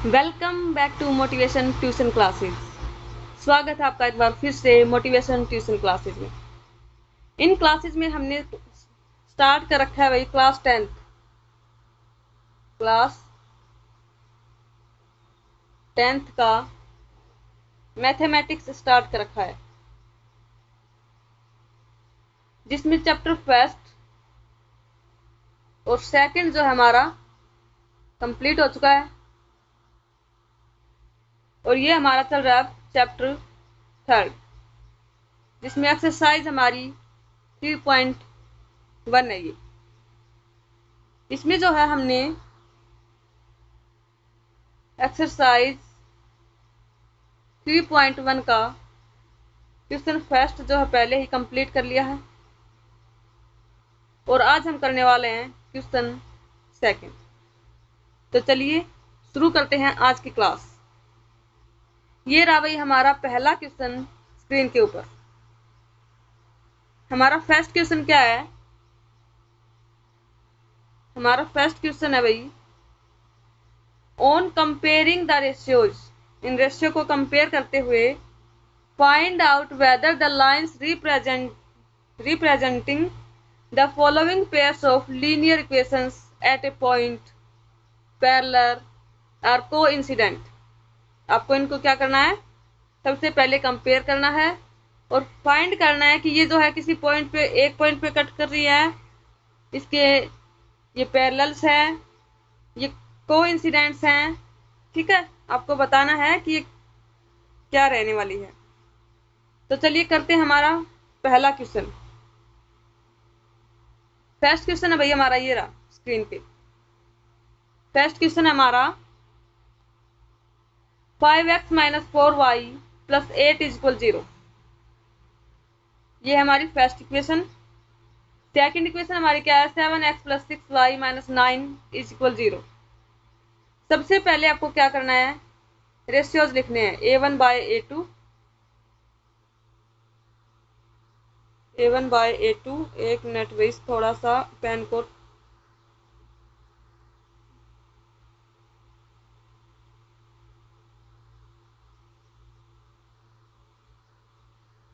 Welcome back to motivation tuition classes. स्वागत है आपका एक बार फिर से मोटिवेशन ट्यूशन क्लासेस में। इन क्लासेस में हमने स्टार्ट कर रखा है भाई क्लास 10th का मैथमेटिक्स स्टार्ट कर रखा है, जिसमें चैप्टर फर्स्ट और सेकंड जो है हमारा कंप्लीट हो चुका है और ये हमारा चल रहा है चैप्टर थर्ड, जिसमें एक्सरसाइज हमारी 3.1 है। ये इसमें जो है हमने एक्सरसाइज 3.1 का क्वेश्चन फर्स्ट जो है पहले ही कंप्लीट कर लिया है और आज हम करने वाले हैं क्वेश्चन सेकंड। तो चलिए शुरू करते हैं आज की क्लास। ये रहा भाई हमारा पहला क्वेश्चन स्क्रीन के ऊपर। हमारा फर्स्ट क्वेश्चन क्या है? हमारा फर्स्ट क्वेश्चन है भाई, ऑन कंपेयरिंग द रेशियोज, इन रेशियो को कंपेयर करते हुए find out whether the lines representing the following pairs of linear equations at a point parallel or coincident. आपको इनको क्या करना है? सबसे पहले कंपेयर करना है और फाइंड करना है कि ये जो है किसी पॉइंट पे, एक पॉइंट पे कट कर रही है, इसके ये पैरेलल्स हैं, ये कोइंसिडेंट्स हैं। ठीक है, आपको बताना है कि ये क्या रहने वाली है। तो चलिए करते हैं हमारा पहला क्वेश्चन। फर्स्ट क्वेश्चन है भाई हमारा, ये रहा स्क्रीन पे। फर्स्ट क्वेश्चन है हमारा 5x - 4y + 8 = 0। ये है हमारी फर्स्ट इक्वेशन। सेकंड इक्वेशन हमारी क्या है? 7x + 6y - 9 = 0। सबसे पहले आपको क्या करना है? रेशियोज लिखने हैं a1/a2, a1/a2। एक मिनट भाई, थोड़ा सा पेन को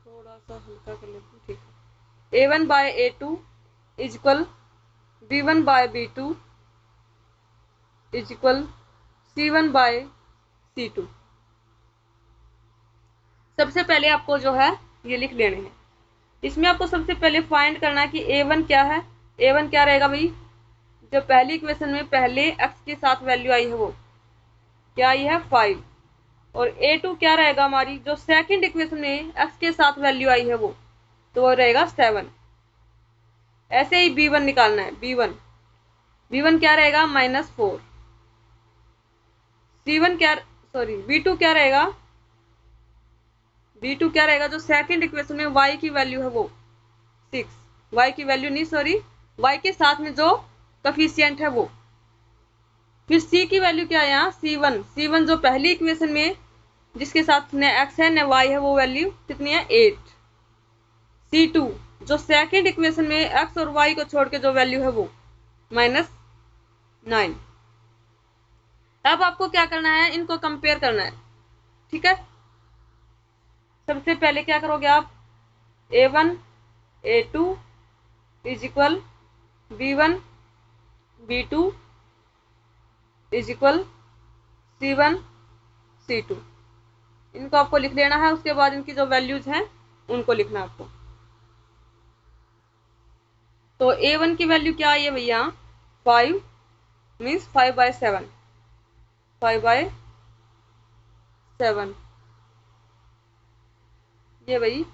थोड़ा सा हल्का कर लेती हूँ। ठीक है, a1/a2 = b1/b2 = c1/c2। सबसे पहले आपको जो है ये लिख लेने हैं। इसमें आपको सबसे पहले फाइंड करना है कि a1 क्या है। a1 क्या रहेगा भाई? जो पहली इक्वेशन में पहले x के साथ वैल्यू आई है वो क्या आई है? 5। और a2 क्या रहेगा हमारी? जो सेकंड इक्वेशन में x के साथ वैल्यू आई है वो, तो वो रहेगा 7। ऐसे ही b1 निकालना है। b1 क्या रहेगा? -4। c1 क्या, सॉरी b2 क्या रहेगा? b2 क्या रहेगा? जो सेकंड इक्वेशन में y की वैल्यू है वो 6। y की वैल्यू नहीं, सॉरी, y के साथ में जो कोफिशिएंट है वो। फिर c की वैल्यू क्या है यहाँ? c1 जो पहली इक्वेशन में जिसके साथ न x है न y है, वो वैल्यू कितनी है? 8। c2 जो सेकंड इक्वेशन में x और y को छोड़ के जो वैल्यू है वो -9। अब आपको क्या करना है? इनको कंपेयर करना है। ठीक है, सबसे पहले क्या करोगे आप? a1/a2 = b1/b2 = c1/c2। इनको आपको लिख लेना है। उसके बाद इनकी जो वैल्यूज हैं उनको लिखना है आपको। तो a1 की वैल्यू क्या आई है भैया? 5 मीन्स 5/7, 5/7। ये भाई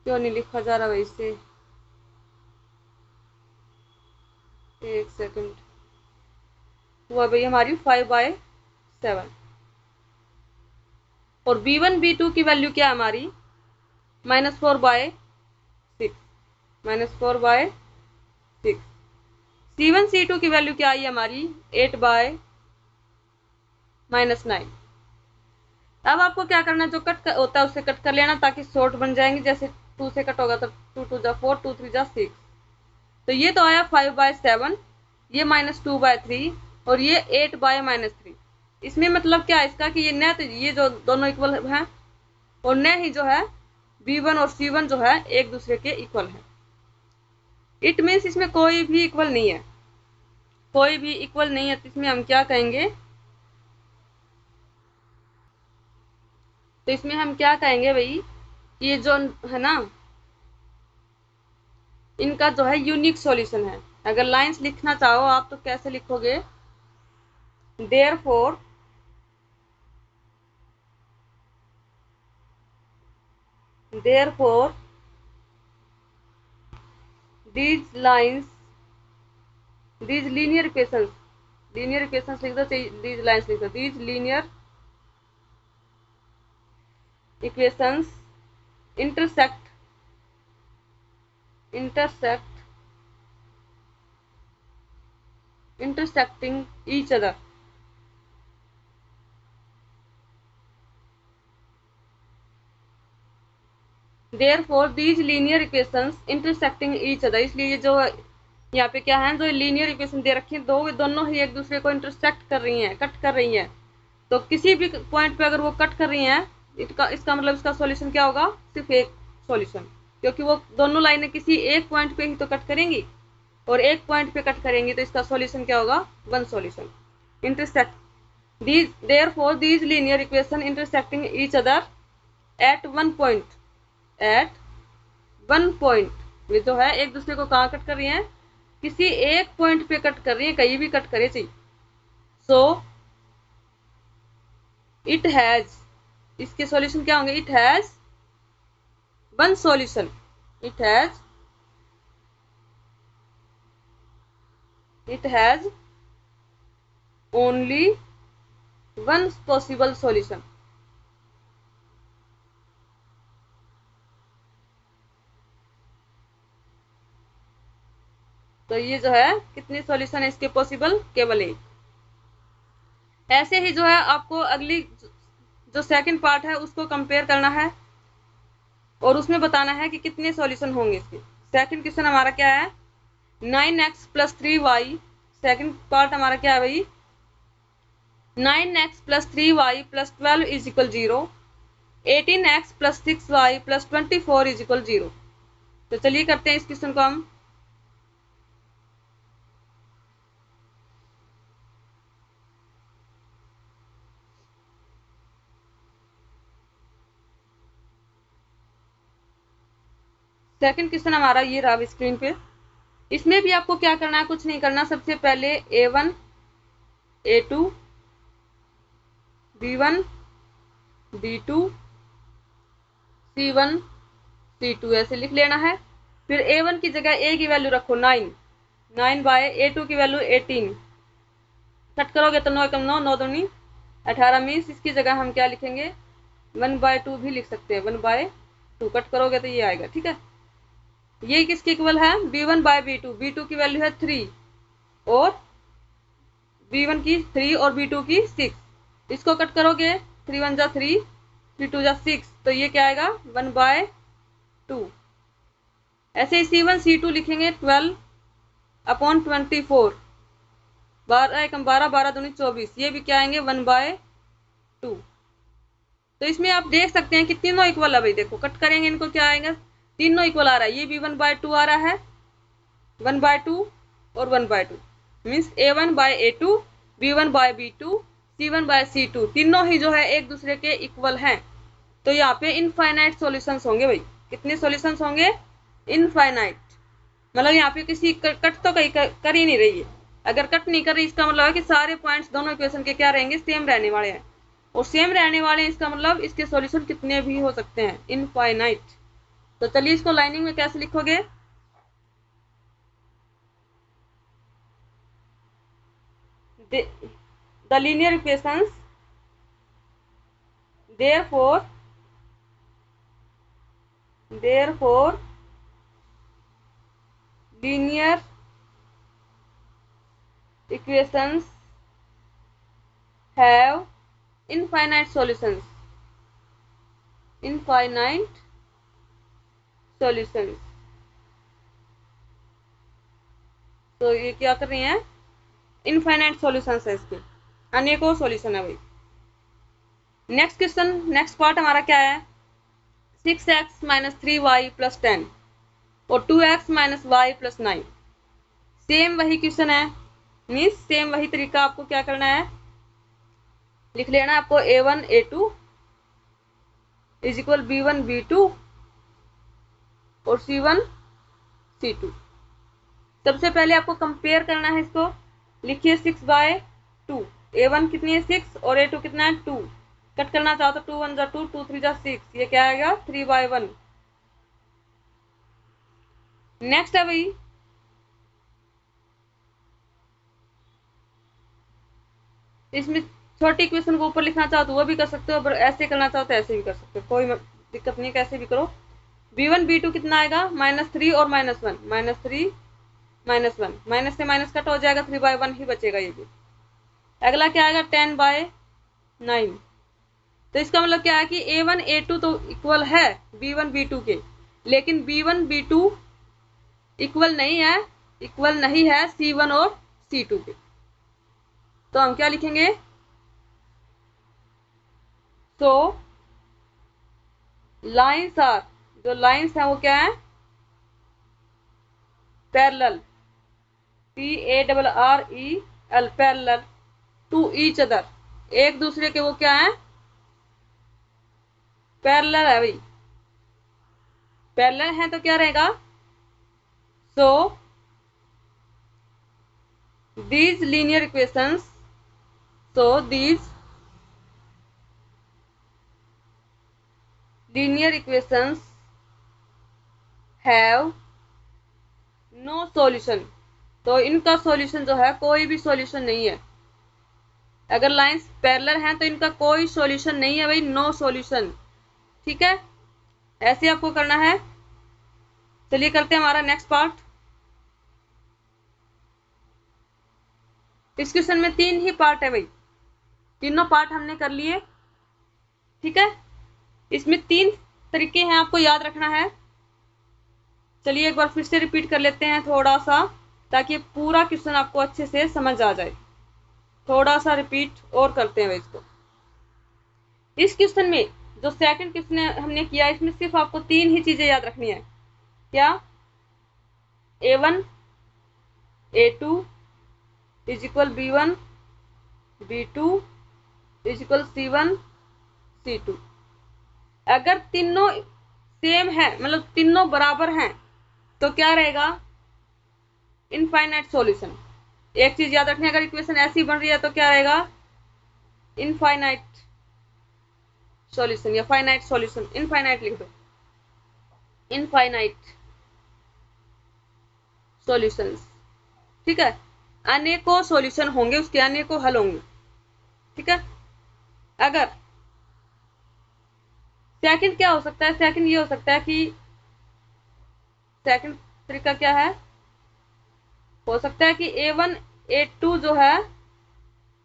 क्यों नहीं लिखा जा रहा भाई इससे? एक सेकंड। हुआ भाई हमारी 5/7। और b1/b2 की वैल्यू क्या है हमारी? -4/6, -4/6। c1/c2 की वैल्यू क्या आई है हमारी? 8/-9। अब आपको क्या करना है? जो कट होता है उससे कट कर लेना ताकि शॉर्ट बन जाएंगे। जैसे 2 से कट होगा तो 2 × 2 = 4, 2 × 3 = 6। तो ये तो आया 5/7। ये -2/3 और ये 8/-3। इसमें मतलब क्या है इसका कि ये न तो ये जो दोनों इक्वल हैं और न ही जो है b1 और c1 जो है एक दूसरे के इक्वल है। इट मीन्स इसमें कोई भी इक्वल नहीं है, कोई भी इक्वल नहीं है, तो इसमें हम क्या कहेंगे, तो इसमें हम क्या कहेंगे भाई, ये जो है ना इनका जो है यूनिक सॉल्यूशन है। अगर लाइंस लिखना चाहो आप तो कैसे लिखोगे, therefore therefore these lines these linear equations लिख दो, these lines लिख दो, these linear equations intersect intersecting each other. Therefore these linear equations intersecting each other, इसलिए ये जो यहाँ पे क्या है, जो लीनियर इक्वेशन दे रखी है दो, दोनों ही एक दूसरे को इंटरसेक्ट कर रही हैं, कट कर रही हैं। तो किसी भी पॉइंट पे अगर वो कट कर रही हैं, इसका मतलब इसका सॉल्यूशन क्या होगा, सिर्फ एक सॉल्यूशन, क्योंकि वो दोनों लाइनें किसी एक पॉइंट पे ही तो कट करेंगी और एक पॉइंट पे कट करेंगी, तो इसका सॉल्यूशन क्या होगा, one solution. Intersect therefore these linear equation intersecting each other at one point वे जो है एक दूसरे को कहाँ कट कर रही हैं, किसी एक पॉइंट पे कट कर रही है, कहीं भी कट करे चाहिए। सो इट हैज, इसके सॉल्यूशन क्या होंगे, it has one solution, it has only one possible solution. तो ये जो है कितने सॉल्यूशन है इसके पॉसिबल, केवल एक। ऐसे ही जो है आपको अगली जो सेकंड पार्ट है उसको कंपेयर करना है और उसमें बताना है कि कितने सॉल्यूशन होंगे इसके। सेकंड क्वेश्चन हमारा क्या है, 9x + 3y, सेकंड पार्ट हमारा क्या है भाई, 9x + 3y + 12 = 0, 18x + 6y + 24 = 0। तो चलिए करते हैं इस क्वेश्चन को हम। सेकंड क्वेश्चन हमारा ये रहा स्क्रीन पे। इसमें भी आपको क्या करना है, कुछ नहीं करना। सबसे पहले a1 a2 b1 b2 c1 c2 ऐसे लिख लेना है। फिर a1 की जगह a की वैल्यू रखो 9/a2 की वैल्यू 18, कट करोगे तो 9 × 9 9 दूनी 18, मीन्स इसकी जगह हम क्या लिखेंगे, 1/2 भी लिख सकते हैं, 1/2 कट करोगे तो ये आएगा, ठीक है। ये किसके इक्वल है, b1/b2, b2 की वैल्यू है 3 और b1 की 3 और b2 की 6, इसको कट करोगे 3 × 1 = 3, 3 × 2 = 6, तो ये क्या आएगा 1/2। ऐसे ही c1 c2 लिखेंगे 12/24, 12 × 12 12 दूनी 24, ये भी क्या आएंगे 1/2। तो इसमें आप देख सकते हैं कि तीनों इक्वल है भाई, देखो कट करेंगे इनको क्या आएगा, तीनों इक्वल आ रहा है, ये भी 1/2 आ रहा है, 1/2 और 1/2, मीन्स a1/a2 b1/b2 c1/c2 तीनों ही जो है एक दूसरे के इक्वल हैं। तो यहाँ पे इनफाइनाइट सॉल्यूशंस होंगे भाई, कितने सॉल्यूशंस होंगे, इनफाइनाइट। मतलब यहाँ पे किसी कट तो कहीं कर ही नहीं रही है। अगर कट नहीं कर रही इसका मतलब है कि सारे पॉइंट्स दोनों इक्वेशन के क्या रहेंगे, सेम रहने वाले हैं, और सेम रहने वाले हैं इसका मतलब इसके सॉल्यूशन कितने भी हो सकते हैं, इनफाइनाइट। तो चलिए इसको लाइनिंग में कैसे लिखोगे, the linear equations therefore linear equations have infinite solutions, तो ये क्या कर रही हैं, इनफाइनाइट सॉल्यूशंस है इसके, अनेकों सॉल्यूशन है भाई। नेक्स्ट क्वेश्चन, नेक्स्ट पार्ट हमारा क्या है, 6x माइनस 3y प्लस 10 और 2x minus y plus 9। Same वही क्वेश्चन है, मीन्स सेम वही तरीका आपको क्या करना है, लिख लेना आपको a1 a2 is equal b1 b2 और c1 c2। सबसे पहले आपको कंपेयर करना है इसको, लिखिए 6/2, a1 कितनी है 6 और a2 कितना है 2, कट करना चाहो तो 2 1 जा 2, 2 3 जा 6, ये क्या आएगा 3/1। नेक्स्ट है भाई इसमें छोटी इक्वेशन को ऊपर लिखना चाहो तो वो भी कर सकते हो, ऐसे करना चाहो तो ऐसे भी कर सकते हो, कोई दिक्कत नहीं, कैसे भी करो। b1 b2 कितना आएगा -3 और -1, -3 -1, माइनस से माइनस कट हो जाएगा, 3/1 ही बचेगा ये भी। अगला क्या आएगा 10/9। तो इसका मतलब क्या है कि a1 a2 तो इक्वल है b1 b2 के, लेकिन b1 b2 इक्वल नहीं है c1 और c2 के। तो हम क्या लिखेंगे, तो लाइन्स आर, जो लाइन्स हैं वो क्या है parallel, PARREL, parallel to each other, एक दूसरे के वो क्या है पैरेलल है भाई, पैरेलल है तो क्या रहेगा, सो these linear equations, so these linear equations have no solution। तो इनका सॉल्यूशन जो है कोई भी सॉल्यूशन नहीं है, अगर लाइंस पैरेलल हैं तो इनका कोई सॉल्यूशन नहीं है भाई, नो सॉल्यूशन। ठीक है, ऐसे आपको करना है। चलिए करते हैं हमारा नेक्स्ट पार्ट। इस क्वेश्चन में 3 ही पार्ट है भाई, तीनों पार्ट हमने कर लिए। ठीक है, इसमें 3 तरीके हैं, आपको याद रखना है। चलिए एक बार फिर से रिपीट कर लेते हैं थोड़ा सा, ताकि पूरा क्वेश्चन आपको अच्छे से समझ आ जाए। थोड़ा सा रिपीट और करते हैं इसको। इस क्वेश्चन में जो सेकंड क्वेश्चन हमने किया, इसमें सिर्फ आपको 3 ही चीजें याद रखनी है। क्या, a1 a2 is equal b1 b2 is equal c1 c2। अगर तीनों सेम है, मतलब तीनों बराबर हैं, तो क्या रहेगा इनफाइनाइट सॉल्यूशन। एक चीज याद रखनी है, अगर इक्वेशन ऐसी बन रही है तो क्या रहेगा इनफाइनाइट सॉल्यूशन या फाइनाइट सॉल्यूशन, इनफाइनाइट लिख दो, इनफाइनाइट सॉल्यूशंस। ठीक है, अनेकों सॉल्यूशन होंगे उसके, अनेकों हल होंगे। ठीक है, अगर सेकंड क्या हो सकता है, सेकंड ये हो सकता है कि सेकंड तरीका क्या है, हो सकता है कि a1 a2 जो है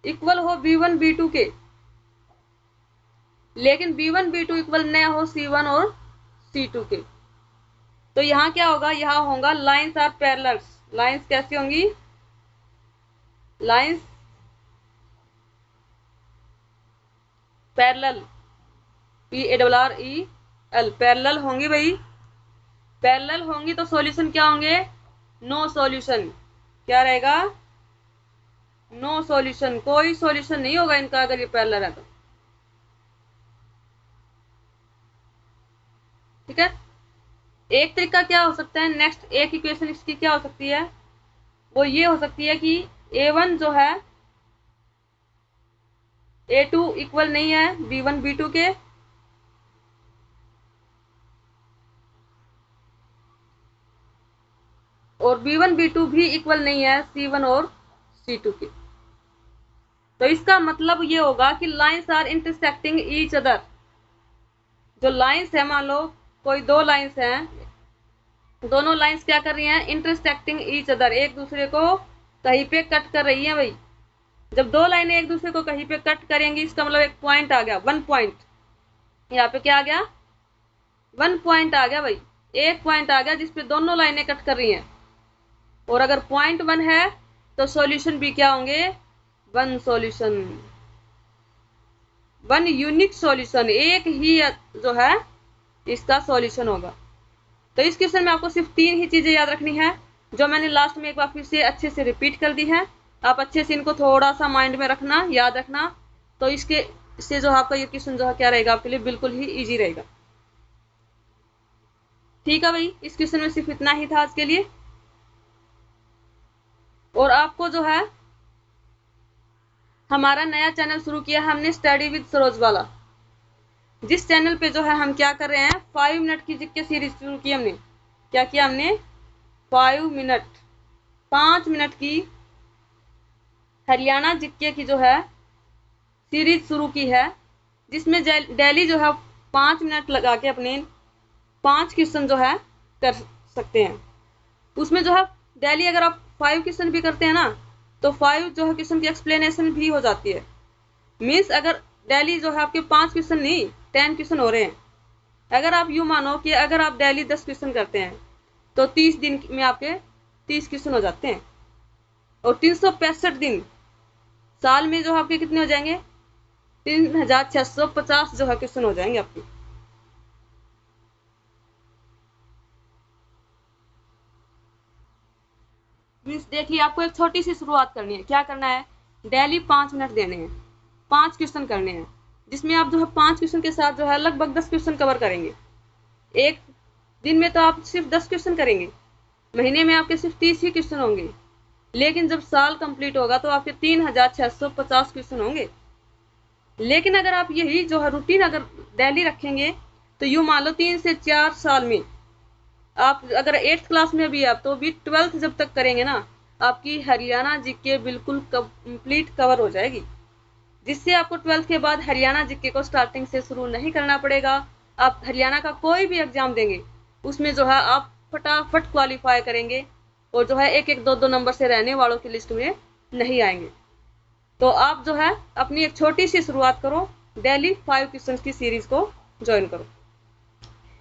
इक्वल हो b1 b2 के, लेकिन b1 b2 इक्वल न हो c1 और c2 के। तो यहाँ क्या होगा, यहाँ होगा लाइन्स आर पैरेलल। लाइन्स कैसी होंगी, लाइन्स पैरेलल, PARREL, पैरेलल होंगी भाई। पैरेलल होंगी तो सॉल्यूशन क्या होंगे, नो सॉल्यूशन। क्या रहेगा, नो सॉल्यूशन, कोई सॉल्यूशन नहीं होगा इनका अगर ये पैरेलल है तो। ठीक है, एक तरीका क्या हो सकता है, नेक्स्ट एक इक्वेशन इसकी क्या हो सकती है, वो ये हो सकती है कि a1 जो है a2 इक्वल नहीं है b1 b2 के, और b1 b2 भी इक्वल नहीं है c1 और c2 के। तो इसका मतलब ये होगा कि lines are intersecting each other. जो लाइंस है, मान लो कोई 2 लाइंस हैं, दोनों लाइंस क्या कर रही हैं, इंटरसेक्टिंग ईच अदर, एक दूसरे को कहीं पे कट कर रही हैं भाई। जब 2 लाइनें एक दूसरे को कहीं पे कट करेंगी, इसका मतलब एक पॉइंट आ गया, 1 पॉइंट। यहाँ पे क्या आ गया, 1 पॉइंट आ गया भाई, एक पॉइंट आ गया जिसपे दोनों लाइनें कट कर रही हैं। और अगर पॉइंट 1 है तो सॉल्यूशन भी क्या होंगे, one solution, one unique solution, एक ही जो है इसका सॉल्यूशन होगा। तो इस क्वेश्चन में आपको सिर्फ 3 ही चीजें याद रखनी है, जो मैंने लास्ट में एक बार फिर से अच्छे से रिपीट कर दी है। आप अच्छे से इनको थोड़ा सा माइंड में रखना, याद रखना, तो इससे जो आपका ये क्वेश्चन जो है क्या रहेगा, आपके लिए बिल्कुल ही ईजी रहेगा। ठीक है भाई, इस क्वेश्चन में सिर्फ इतना ही था आज के लिए। और आपको जो है हमारा नया चैनल शुरू किया हमने, स्टडी विद सरोज वाला, जिस चैनल पे जो है हम क्या कर रहे हैं, 5 मिनट की जीके सीरीज शुरू की हमने। क्या किया हमने, 5 मिनट की हरियाणा जीके की जो है सीरीज शुरू की है, जिसमें डेली जो है 5 मिनट लगा के अपने 5 क्वेश्चन जो है कर सकते हैं। उसमें जो है डेली अगर आप 5 क्वेश्चन भी करते हैं ना, तो 5 जो है क्वेश्चन की एक्सप्लेनेशन भी हो जाती है। मीन्स अगर डेली जो है आपके 5 क्वेश्चन नहीं 10 क्वेश्चन हो रहे हैं, अगर आप यूँ मानो कि अगर आप डेली 10 क्वेश्चन करते हैं तो 30 दिन में आपके 30 क्वेश्चन हो जाते हैं, और 365 दिन साल में जो आपके कितने हो जाएंगे, 3650 जो है क्वेश्चन हो जाएंगे आपके। मीन्स देखिए, आपको एक छोटी सी शुरुआत करनी है। क्या करना है, डेली 5 मिनट देने हैं, 5 क्वेश्चन करने हैं, जिसमें आप जो है 5 क्वेश्चन के साथ जो है लगभग 10 क्वेश्चन कवर करेंगे। एक दिन में तो आप सिर्फ 10 क्वेश्चन करेंगे, महीने में आपके सिर्फ 30 ही क्वेश्चन होंगे, लेकिन जब साल कंप्लीट होगा तो आपके 3650 क्वेश्चन होंगे। लेकिन अगर आप यही जो है रूटीन अगर डेली रखेंगे, तो यूँ मान लो 3 से 4 साल में आप अगर 8th क्लास में भी आप तो भी 12th जब तक करेंगे ना, आपकी हरियाणा जीके बिल्कुल कंप्लीट कवर हो जाएगी, जिससे आपको 12th के बाद हरियाणा जीके को स्टार्टिंग से शुरू नहीं करना पड़ेगा। आप हरियाणा का कोई भी एग्जाम देंगे, उसमें जो है आप फटाफट क्वालिफाई करेंगे, और जो है 1-1 2-2 नंबर से रहने वालों की लिस्ट में नहीं आएंगे। तो आप जो है अपनी एक छोटी सी शुरुआत करो, डेली 5 क्वेश्चन की सीरीज को ज्वाइन करो।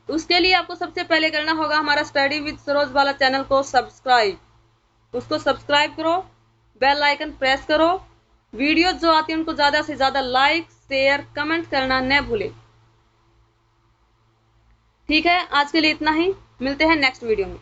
उसके लिए आपको सबसे पहले करना होगा हमारा स्टडी विद सरोज वाला चैनल को सब्सक्राइब, उसको सब्सक्राइब करो, बेल आइकन प्रेस करो, वीडियो जो आती है उनको ज़्यादा से ज़्यादा लाइक शेयर कमेंट करना न भूलें। ठीक है, आज के लिए इतना ही, मिलते हैं नेक्स्ट वीडियो में।